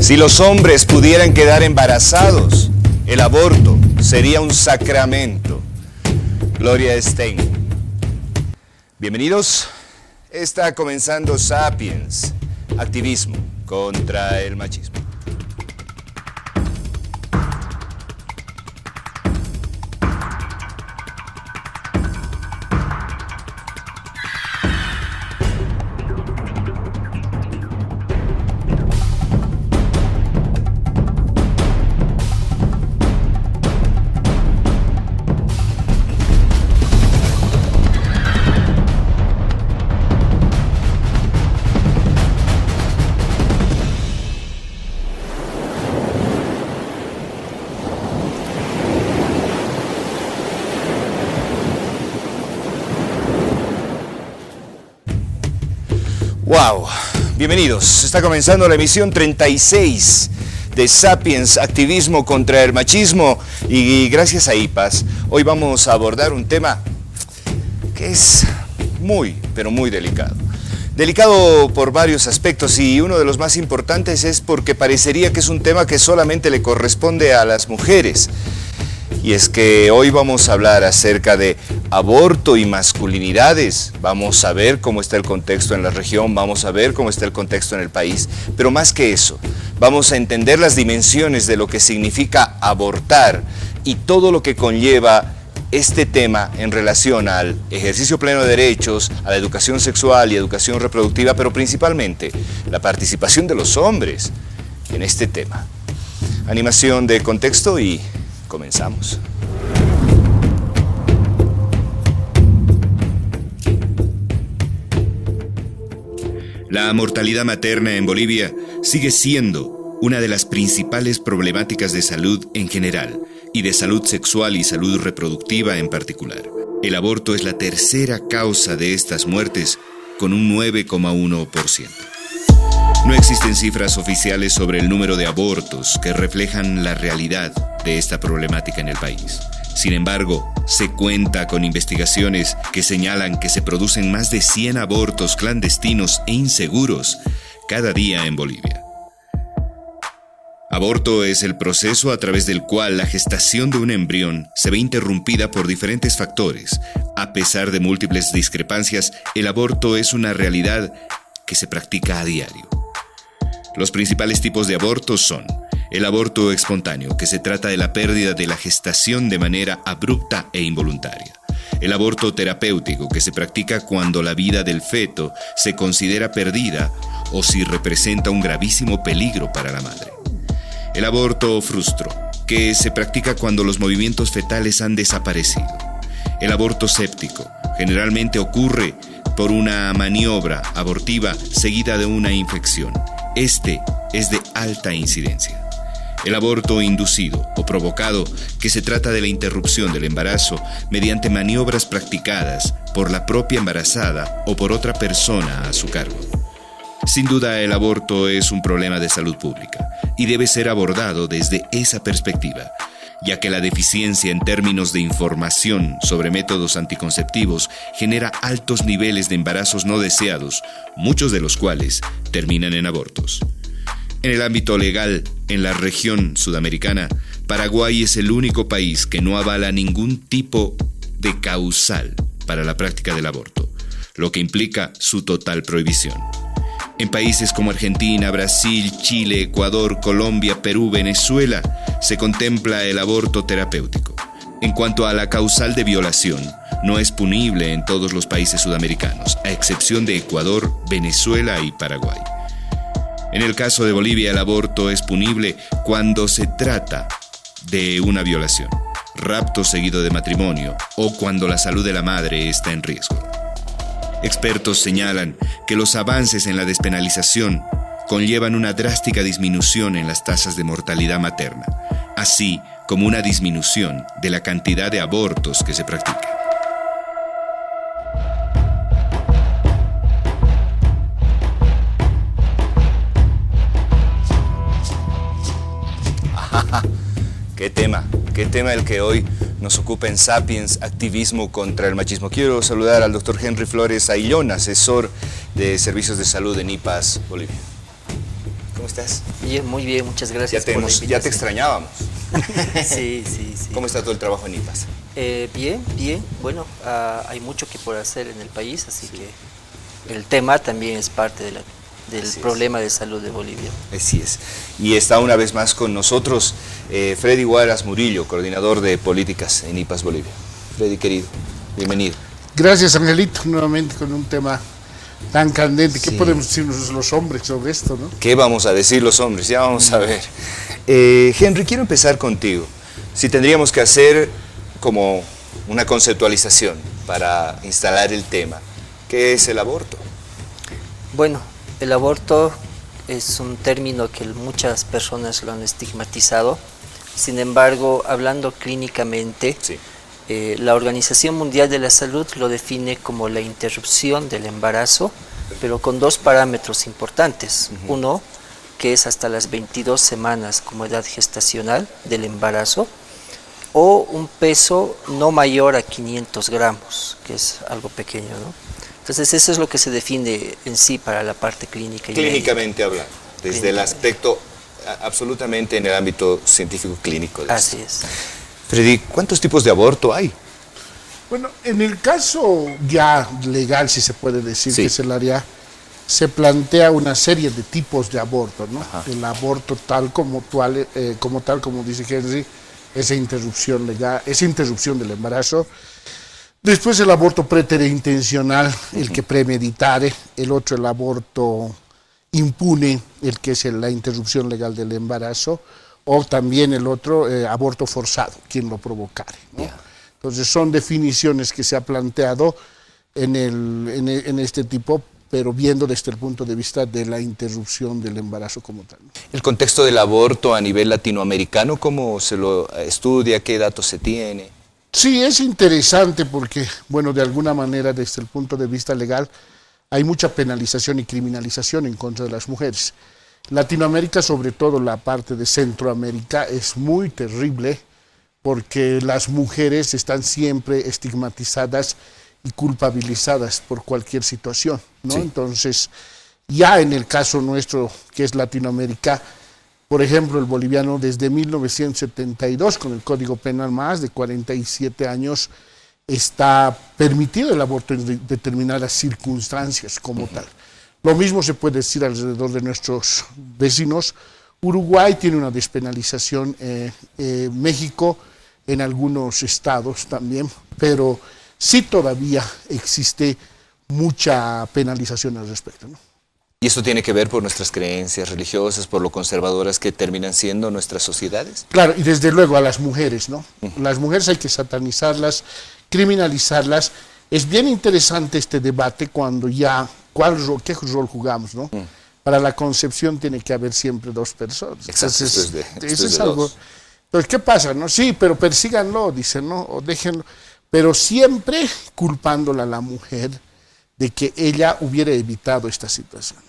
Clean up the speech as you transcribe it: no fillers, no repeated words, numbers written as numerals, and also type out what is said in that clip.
Si los hombres pudieran quedar embarazados, el aborto sería un sacramento. Gloria Steinem. Bienvenidos. Está comenzando Sapiens, activismo contra el machismo. Wow, bienvenidos. Está comenzando la emisión 36 de Sapiens, activismo contra el machismo, y gracias a IPAS, hoy vamos a abordar un tema que es muy, pero muy delicado. Delicado por varios aspectos, y uno de los más importantes es porque parecería que es un tema que solamente le corresponde a las mujeres. Y es que hoy vamos a hablar acerca de aborto y masculinidades. Vamos a ver cómo está el contexto en la región, vamos a ver cómo está el contexto en el país. Pero más que eso, vamos a entender las dimensiones de lo que significa abortar y todo lo que conlleva este tema en relación al ejercicio pleno de derechos, a la educación sexual y educación reproductiva, pero principalmente la participación de los hombres en este tema. Animación de contexto y comenzamos. La mortalidad materna en Bolivia sigue siendo una de las principales problemáticas de salud en general y de salud sexual y salud reproductiva en particular. El aborto es la tercera causa de estas muertes, con un 9,1%. No existen cifras oficiales sobre el número de abortos que reflejan la realidad de esta problemática en el país. Sin embargo, se cuenta con investigaciones que señalan que se producen más de 100 abortos clandestinos e inseguros cada día en Bolivia. Aborto es el proceso a través del cual la gestación de un embrión se ve interrumpida por diferentes factores. A pesar de múltiples discrepancias, el aborto es una realidad que se practica a diario. Los principales tipos de abortos son el aborto espontáneo, que se trata de la pérdida de la gestación de manera abrupta e involuntaria. El aborto terapéutico, que se practica cuando la vida del feto se considera perdida o si representa un gravísimo peligro para la madre. El aborto frustro, que se practica cuando los movimientos fetales han desaparecido. El aborto séptico, generalmente ocurre por una maniobra abortiva seguida de una infección. Este es de alta incidencia. El aborto inducido o provocado, que se trata de la interrupción del embarazo mediante maniobras practicadas por la propia embarazada o por otra persona a su cargo. Sin duda, el aborto es un problema de salud pública y debe ser abordado desde esa perspectiva, ya que la deficiencia en términos de información sobre métodos anticonceptivos genera altos niveles de embarazos no deseados, muchos de los cuales terminan en abortos. En el ámbito legal, en la región sudamericana, Paraguay es el único país que no avala ningún tipo de causal para la práctica del aborto, lo que implica su total prohibición. En países como Argentina, Brasil, Chile, Ecuador, Colombia, Perú, Venezuela, se contempla el aborto terapéutico. En cuanto a la causal de violación, no es punible en todos los países sudamericanos, a excepción de Ecuador, Venezuela y Paraguay. En el caso de Bolivia, el aborto es punible cuando se trata de una violación, rapto seguido de matrimonio o cuando la salud de la madre está en riesgo. Expertos señalan que los avances en la despenalización conllevan una drástica disminución en las tasas de mortalidad materna, así como una disminución de la cantidad de abortos que se practican. Qué tema el que hoy nos ocupa en Sapiens, activismo contra el machismo. Quiero saludar al doctor Henry Flores Ayllón, asesor de servicios de salud en IPAS Bolivia. ¿Cómo ¿cómo estás? Bien, muy bien, muchas gracias por la Ya te invitación. extrañábamos. Sí. ¿Cómo está todo el trabajo en IPAS? Bien. Bueno, hay mucho que por hacer en el país, así que el tema también es parte del problema de salud de Bolivia. Así es. Y está una vez más con nosotros Freddy Huaras Murillo, coordinador de políticas en IPAS Bolivia. Freddy, querido, bienvenido. Gracias, Angelito, nuevamente con un tema tan candente. ¿Qué Sí. podemos decirnos los hombres sobre esto, no? ¿Qué vamos a decir los hombres? Ya vamos a ver. Henry, quiero empezar contigo. Si tendríamos que hacer como una conceptualización para instalar el tema, ¿qué es el aborto? Bueno, el aborto es un término que muchas personas lo han estigmatizado. Sin embargo, hablando clínicamente, Sí. La Organización Mundial de la Salud lo define como la interrupción del embarazo, pero con dos parámetros importantes. Uno, que es hasta las 22 semanas como edad gestacional del embarazo, o un peso no mayor a 500 gramos, que es algo pequeño, ¿no? Entonces eso es lo que se define en sí para la parte clínica. Clínicamente hablando, desde el aspecto absolutamente en el ámbito científico clínico. Así es. Freddy, ¿cuántos tipos de aborto hay? Bueno, en el caso ya legal, si se puede decir, Sí. que es el área, se plantea una serie de tipos de aborto, ¿no? Ajá. El aborto como dice Henry, esa interrupción legal, esa interrupción del embarazo. Después el aborto preterintencional, el que premeditare. El otro, el aborto impune, el que es la interrupción legal del embarazo. O también el otro, aborto forzado, quien lo provocare, ¿no? Yeah. Entonces son definiciones que se ha planteado en este tipo, pero viendo desde el punto de vista de la interrupción del embarazo como tal. El contexto del aborto a nivel latinoamericano, ¿cómo se lo estudia? ¿Qué datos se tiene? Sí, es interesante porque, bueno, de alguna manera desde el punto de vista legal hay mucha penalización y criminalización en contra de las mujeres. Latinoamérica, sobre todo la parte de Centroamérica, es muy terrible porque las mujeres están siempre estigmatizadas y culpabilizadas por cualquier situación, ¿no? Sí. Entonces, ya en el caso nuestro, que es Latinoamérica, por ejemplo, el boliviano desde 1972, con el Código Penal, más de 47 años, está permitido el aborto en determinadas circunstancias como tal. Lo mismo se puede decir alrededor de nuestros vecinos. Uruguay tiene una despenalización, México en algunos estados también, pero sí todavía existe mucha penalización al respecto, ¿no? ¿Y esto tiene que ver por nuestras creencias religiosas, por lo conservadoras que terminan siendo nuestras sociedades? Claro, y desde luego a las mujeres, ¿no? Las mujeres hay que satanizarlas, criminalizarlas. Es bien interesante este debate cuando ya, ¿qué rol jugamos, no? Para la concepción tiene que haber siempre dos personas. Exacto, Entonces, esto eso es es de algo. dos. Entonces, ¿qué pasa, no? Sí, pero persíganlo, dicen, ¿no? O déjenlo. Pero siempre culpándola a la mujer de que ella hubiera evitado esta situación.